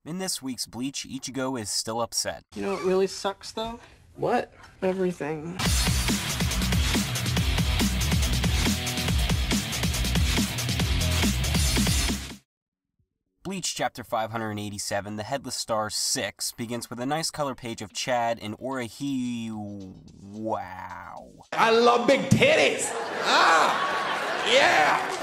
In this week's Bleach, Ichigo is still upset. You know what really sucks though? What? Everything. Bleach Chapter 587, The Headless Star 6, begins with a nice color page of Chad and Orihi. Wow. I love big titties! Ah! Yeah!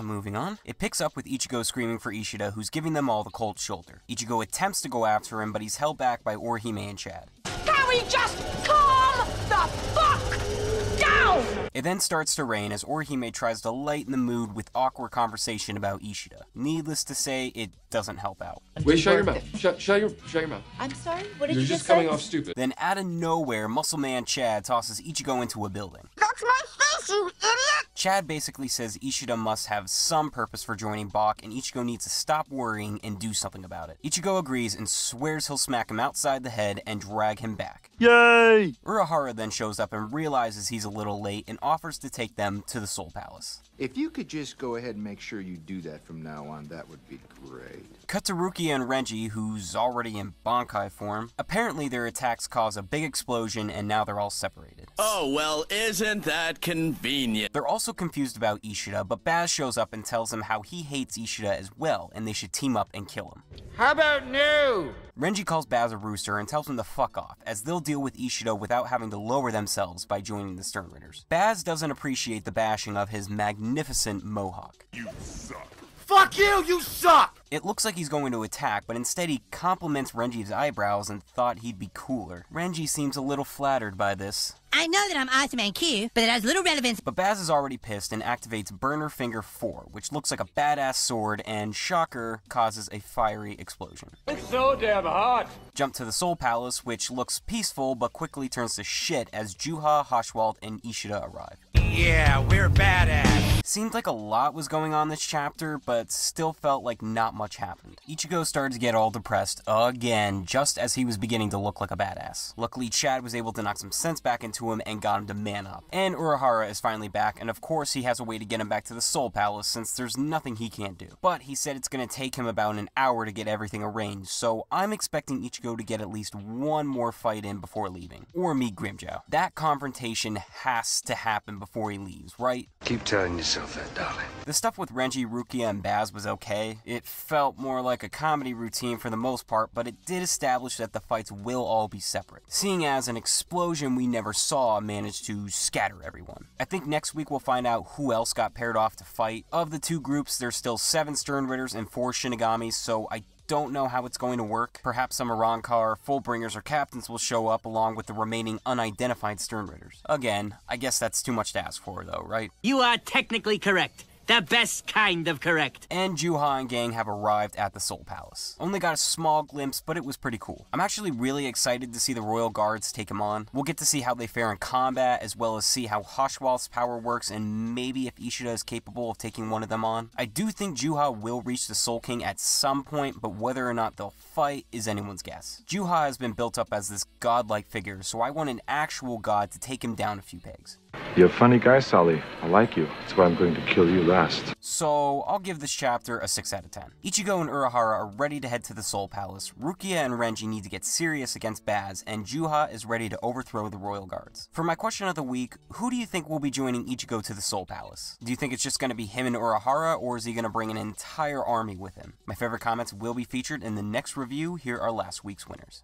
Moving on. It picks up with Ichigo screaming for Ishida, who's giving them all the cold shoulder. Ichigo attempts to go after him, but he's held back by Orihime and Chad. Can we just calm the fuck down? It then starts to rain as Orihime tries to lighten the mood with awkward conversation about Ishida. Needless to say, it doesn't help out. Wait, shut your mouth. Shut your mouth. I'm sorry? What did You're you just say? coming off stupid. Then out of nowhere, Muscle Man Chad tosses Ichigo into a building. That's my face, you idiot! Chad basically says Ishida must have some purpose for joining Bach, and Ichigo needs to stop worrying and do something about it. Ichigo agrees and swears he'll smack him outside the head and drag him back. Yay! Urahara then shows up and realizes he's a little late and offers to take them to the Soul Palace. If you could just go ahead and make sure you do that from now on, that would be great. Cut to Rukia and Renji, who's already in Bankai form. Apparently their attacks cause a big explosion and now they're all separated. Oh, well, isn't that convenient? They're also confused about Ishida, but Baz shows up and tells them how he hates Ishida as well, and they should team up and kill him. How about no? Renji calls Baz a rooster and tells him to fuck off, as they'll deal with Ishida without having to lower themselves by joining the Stern Ritters. Baz doesn't appreciate the bashing of his magnificent mohawk. You suck. Fuck you, you suck! It looks like he's going to attack, but instead he compliments Renji's eyebrows and thought he'd be cooler. Renji seems a little flattered by this. I know that I'm awesome and cute, but it has little relevance. But Baz is already pissed and activates Burner Finger 4, which looks like a badass sword, and shocker, causes a fiery explosion. It's so damn hot! Jump to the Soul Palace, which looks peaceful but quickly turns to shit as Juha, Haschwald, and Ishida arrive. Yeah, we're badass! Seemed like a lot was going on this chapter, but still felt like not much happened. Ichigo started to get all depressed again, just as he was beginning to look like a badass. Luckily, Chad was able to knock some sense back into him and got him to man up. And Urahara is finally back, and of course he has a way to get him back to the Soul Palace since there's nothing he can't do. But he said it's going to take him about an hour to get everything arranged, so I'm expecting Ichigo to get at least one more fight in before leaving, or meet Grimmjow. That confrontation has to happen before he leaves, right? Keep telling yourself that, darling. The stuff with Renji, Rukia, and Baz was okay. It felt more like a comedy routine for the most part, but it did establish that the fights will all be separate, seeing as an explosion we never saw managed to scatter everyone. I think next week we'll find out who else got paired off to fight. Of the two groups, there's still 7 Stern Ritters and 4 Shinigamis, so I don't know how it's going to work. Perhaps some Arankar, Fullbringers, or Captains will show up along with the remaining unidentified Stern Ritters. Again, I guess that's too much to ask for though, right? You are technically correct. The best kind of correct. And Juha and gang have arrived at the Soul Palace. Only got a small glimpse, but it was pretty cool. I'm actually really excited to see the Royal Guards take him on. We'll get to see how they fare in combat, as well as see how Haschwald's power works, and maybe if Ishida is capable of taking one of them on. I do think Juha will reach the Soul King at some point, but whether or not they'll fight is anyone's guess. Juha has been built up as this godlike figure, so I want an actual god to take him down a few pegs. You're a funny guy, Sully. I like you. That's why I'm going to kill you last. So, I'll give this chapter a 6 out of 10. Ichigo and Urahara are ready to head to the Soul Palace, Rukia and Renji need to get serious against Baz, and Juha is ready to overthrow the Royal Guards. For my question of the week, who do you think will be joining Ichigo to the Soul Palace? Do you think it's just going to be him and Urahara, or is he going to bring an entire army with him? My favorite comments will be featured in the next review. Here are last week's winners.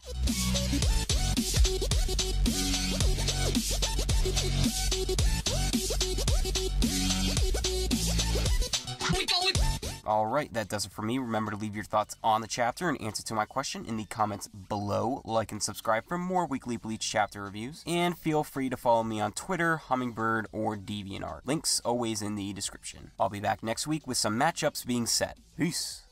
Alright, that does it for me. Remember to leave your thoughts on the chapter and answer to my question in the comments below. Like and subscribe for more weekly Bleach chapter reviews. And feel free to follow me on Twitter, Hummingbird, or DeviantArt. Links always in the description. I'll be back next week with some matchups being set. Peace!